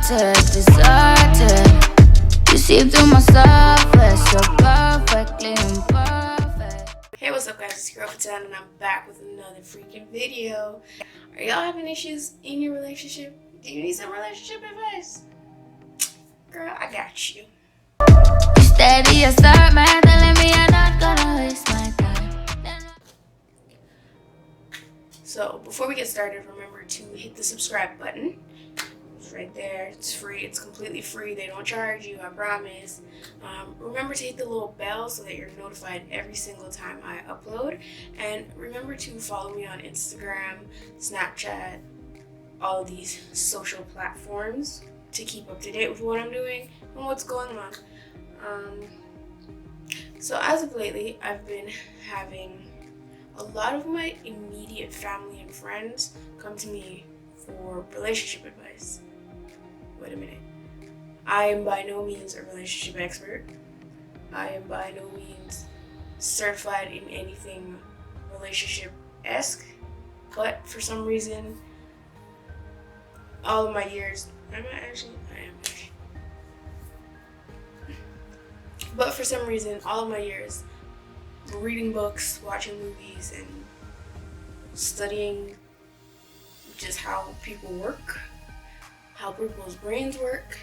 deserted. You see through my surface, you're perfectly imperfect. Hey, what's up guys, it's your girl Fitz-Ann and I'm back with another freaking video. Are y'all having issues in your relationship? Do you need some relationship advice? Girl, I got you. Steady as start, man, telling me I'm not gonna waste my time. So before we get started, remember to hit the subscribe button. It's right there. It's free. It's completely free. They don't charge you, I promise. Remember to hit the little bell so that you're notified every single time I upload. And remember to follow me on Instagram, Snapchat, all of these social platforms to keep up to date with what I'm doing and what's going on. So as of lately, I've been having a lot of my immediate family and friends come to me for relationship advice. Wait a minute. I am by no means a relationship expert. I am by no means certified in anything relationship-esque, but for some reason, all of my years, I am. But for some reason, all of my years, reading books, watching movies, and studying just how people work, how people's brains work,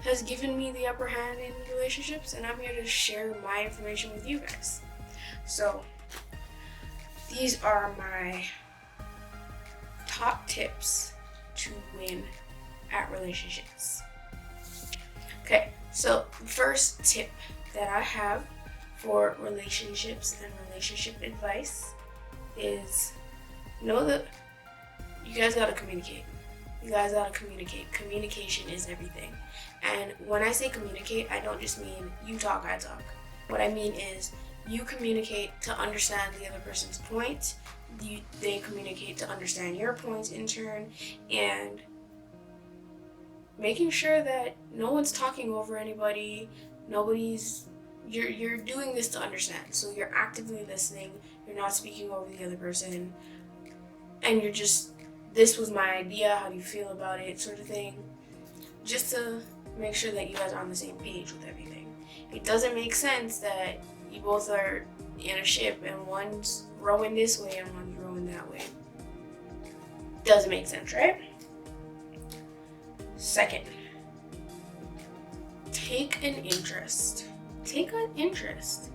has given me the upper hand in relationships, and I'm here to share my information with you guys. So, these are my top tips to win at relationships. Okay, so the first tip that I have for relationships and relationship advice is know that you guys gotta communicate. You guys gotta communicate. Communication is everything. And when I say communicate, I don't just mean you talk, I talk. What I mean is you communicate to understand the other person's point. They communicate to understand your points in turn, and making sure that no one's talking over anybody. You're doing this to understand. So you're actively listening. You're not speaking over the other person, and you're just, this was my idea, how do you feel about it, sort of thing. Just to make sure that you guys are on the same page with everything. It doesn't make sense that you both are in a ship and one's rowing this way and one's rowing that way. Doesn't make sense, right? Second, take an interest. Take an interest.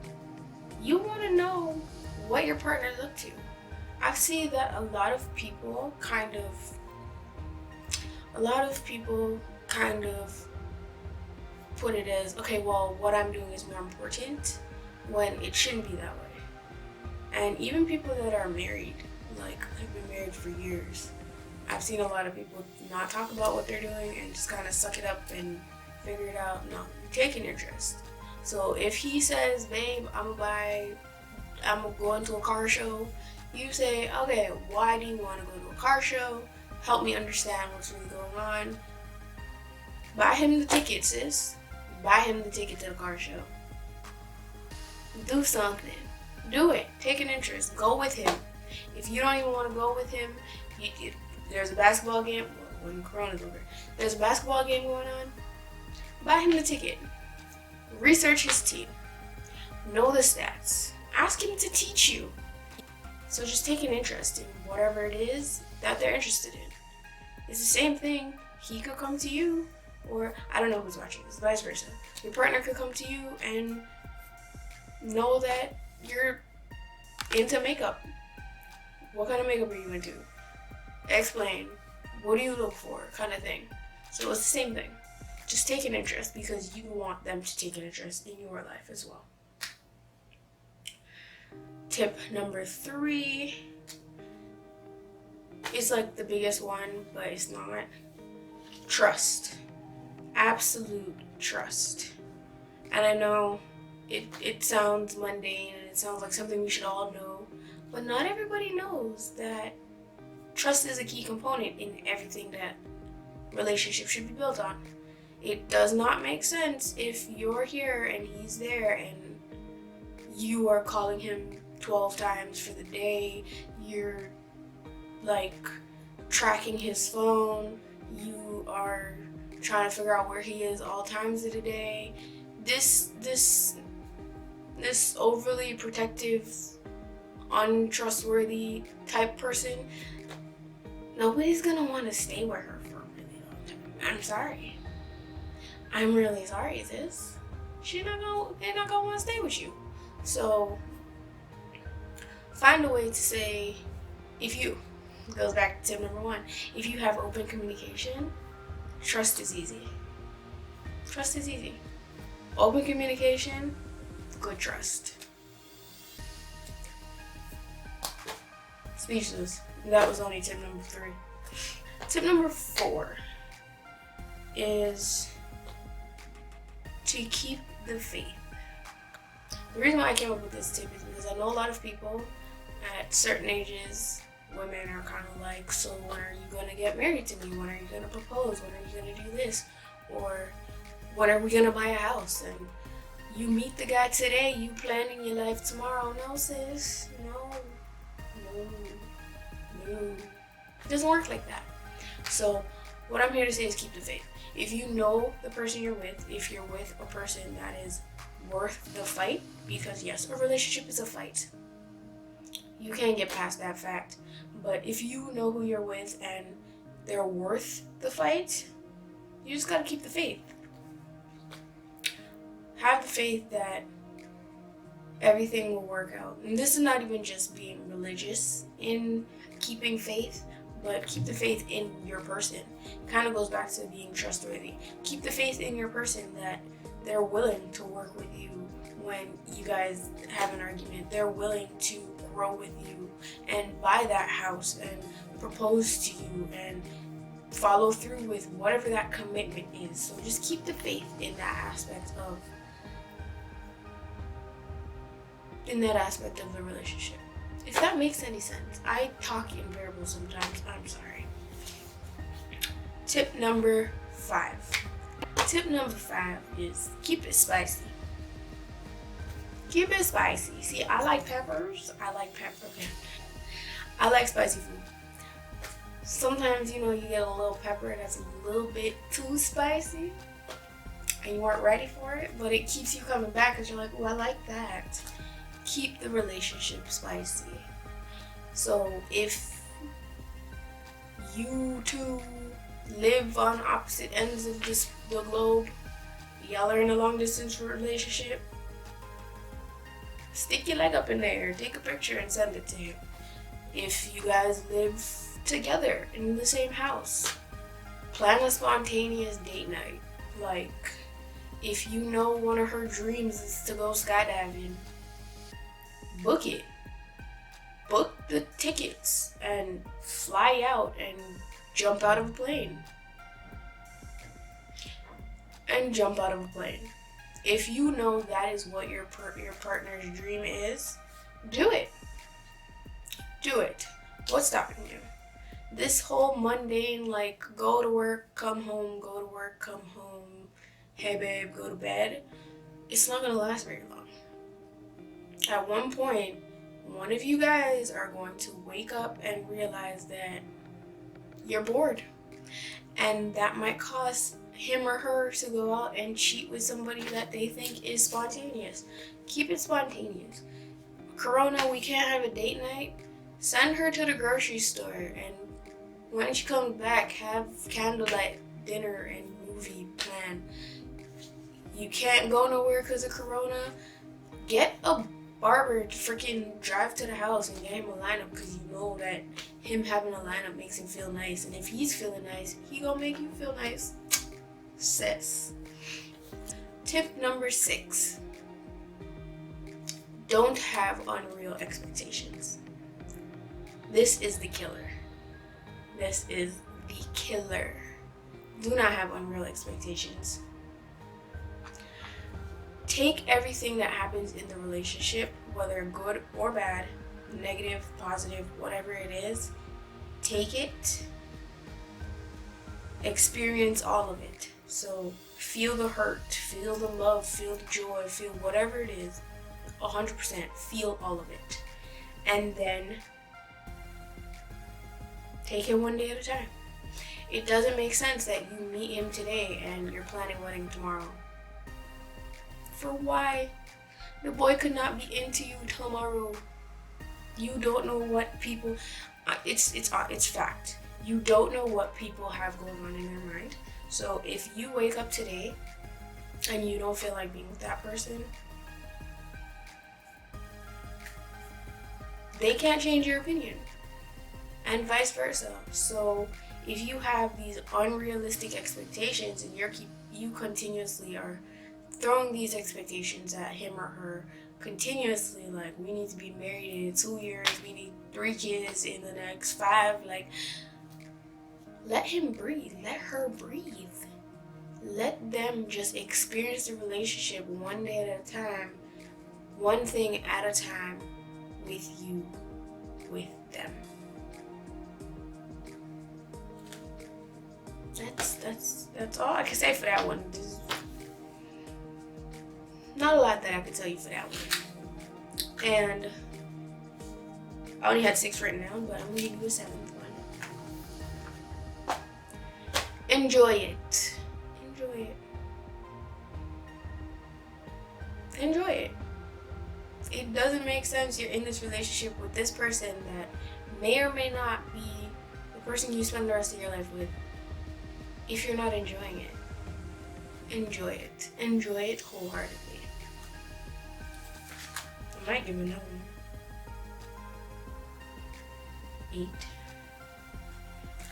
You want to know what your partner's up to. I see that a lot of people kind of put it as, okay, well, what I'm doing is more important, when it shouldn't be that way. And even people that are married, like have been married for years, I've seen a lot of people not talk about what they're doing and just kind of suck it up and figure it out. No, take an interest. So if he says, babe, I'm gonna go into a car show, you say, okay, why do you want to go to a car show? Help me understand what's really going on. Buy him the ticket, sis. Buy him the ticket to the car show. Do something. Do it. Take an interest. Go with him. If you don't even want to go with him, there's a basketball game. Well, when Corona's over, there's a basketball game going on. Buy him the ticket. Research his team. Know the stats. Ask him to teach you. So just take an interest in whatever it is that they're interested in. It's the same thing. He could come to you, or I don't know who's watching this, vice versa. Your partner could come to you and know that you're into makeup. What kind of makeup are you into? Explain. What do you look for? Kind of thing. So it's the same thing. Just take an interest because you want them to take an interest in your life as well. Tip number 3 is like the biggest one, but it's not. Trust. Absolute trust. And I know it sounds mundane and it sounds like something we should all know, but not everybody knows that trust is a key component in everything that relationships should be built on. It does not make sense if you're here and he's there and you are calling him 12 times for the day, you're like tracking his phone, you are trying to figure out where he is all times of the day. This overly protective, untrustworthy type person, nobody's gonna want to stay with her for a really long time. I'm sorry. I'm really sorry, sis. They're not gonna want to stay with you. So find a way to say, goes back to tip number 1. If you have open communication, trust is easy. Trust is easy. Open communication, good trust. Speechless. That was only tip number 3. Tip number 4 is to keep the faith. The reason why I came up with this tip is because I know a lot of people at certain ages, women are kind of like, so when are you going to get married to me? When are you going to propose? When are you going to do this? Or when are we going to buy a house? And you meet the guy today, you planning your life tomorrow. No, sis. No. It doesn't work like that. So what I'm here to say is keep the faith. If you know the person you're with, if you're with a person that is worth the fight, because yes, a relationship is a fight. You can't get past that fact. But if you know who you're with and they're worth the fight, you just gotta keep the faith. Have the faith that everything will work out. And this is not even just being religious in keeping faith, but keep the faith in your person. It kind of goes back to being trustworthy. Keep the faith in your person that they're willing to work with you when you guys have an argument. They're willing to grow with you and buy that house and propose to you and follow through with whatever that commitment is. So just keep the faith in that aspect of the relationship. If that makes any sense. I talk in parables sometimes. I'm sorry. Tip number 5. Tip number 5 is keep it spicy. Keep it spicy. See, I like peppers. I like spicy food. Sometimes, you get a little pepper that's a little bit too spicy and you weren't ready for it, but it keeps you coming back because you're like, oh, I like that. Keep the relationship spicy. So if you two live on opposite ends of the globe, y'all are in a long distance relationship, stick your leg up in there, take a picture and send it to him. If you guys live together in the same house, plan a spontaneous date night. Like, if you know one of her dreams is to go skydiving, book it. Book the tickets and fly out and jump out of a plane. If you know that is what your partner's dream is, do it. Do it. What's stopping you? This whole mundane, like, go to work, come home, go to work, come home, hey babe, go to bed, it's not gonna last very long. At one point, one of you guys are going to wake up and realize that you're bored. And that might cause him or her to go out and cheat with somebody that they think is spontaneous. Keep it spontaneous. Corona, we can't have a date night. Send her to the grocery store, and when she comes back, have candlelight dinner and movie plan. You can't go nowhere because of Corona. Get a barber to freaking drive to the house and get him a lineup, because you know that him having a lineup makes him feel nice, and if he's feeling nice, he gonna make you feel nice. Sis. Tip number 6. Don't have unreal expectations. This is the killer. Do not have unreal expectations. Take everything that happens in the relationship, whether good or bad, negative, positive, whatever it is, take it, experience all of it. So feel the hurt, feel the love, feel the joy, feel whatever it is, 100%, feel all of it. And then take it one day at a time. It doesn't make sense that you meet him today and you're planning a wedding tomorrow. For why? The boy could not be into you tomorrow. You don't know what people. It's fact. You don't know what people have going on in their mind. So if you wake up today and you don't feel like being with that person, they can't change your opinion, and vice versa. So if you have these unrealistic expectations and you continuously are throwing these expectations at him or her continuously, like, we need to be married in 2 years, we need 3 kids in the next 5, like, let him breathe, let her breathe. Let them just experience the relationship one day at a time, one thing at a time, with you, with them. That's all I can say for that one. There's not a lot that I can tell you for that one. And I only had 6 written down, but I'm gonna give you a 7th one. Enjoy it. Enjoy it. Enjoy it. It doesn't make sense you're in this relationship with this person that may or may not be the person you spend the rest of your life with if you're not enjoying it. Enjoy it. Enjoy it wholeheartedly. I might give another one. 8.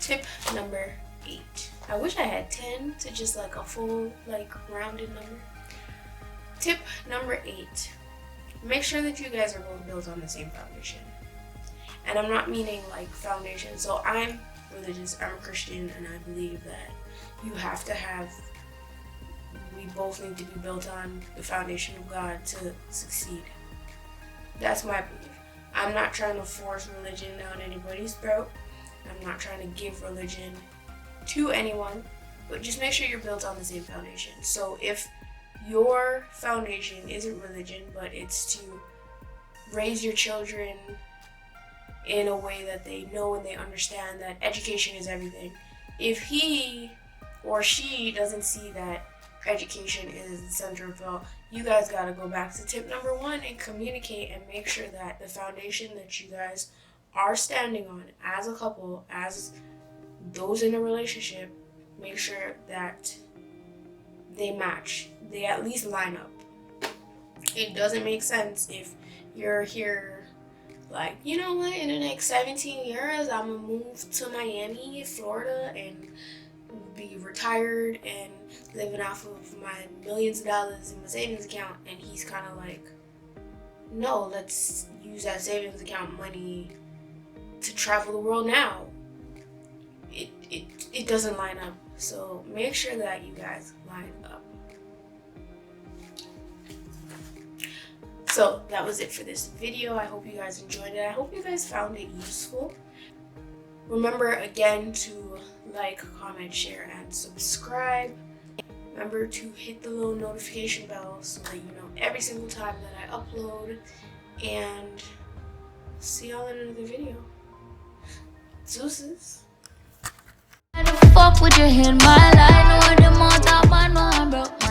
Tip number 8. I wish I had 10 to just like a full, like, rounded number. Tip number 8. Make sure that you guys are both built on the same foundation. And I'm not meaning like foundation. So I'm religious, I'm a Christian, and I believe that we both need to be built on the foundation of God to succeed. That's my belief. I'm not trying to force religion down anybody's throat. I'm not trying to give religion to anyone, but just make sure you're built on the same foundation. So if your foundation isn't religion, but it's to raise your children in a way that they know and they understand that education is everything. If he or she doesn't see that education is the center of it all, you guys gotta go back to tip number 1 and communicate and make sure that the foundation that you guys are standing on as a couple, as those in a relationship, make sure that they match. They at least line up. It doesn't make sense if you're here like, you know what, in the next 17 years, I'm gonna move to Miami, Florida, and be retired and living off of my millions of dollars in my savings account. And he's kind of like, no, let's use that savings account money to travel the world now. It doesn't line up. So make sure that you guys line up. So that was it for this video. I hope you guys enjoyed it. I hope you guys found it useful. Remember again to like, comment, share, and subscribe. Remember to hit the little notification bell so that you know every single time that I upload. And see y'all in another video. Deuces. Fuck with your hand, my life, no one them on top, I know I'm broke.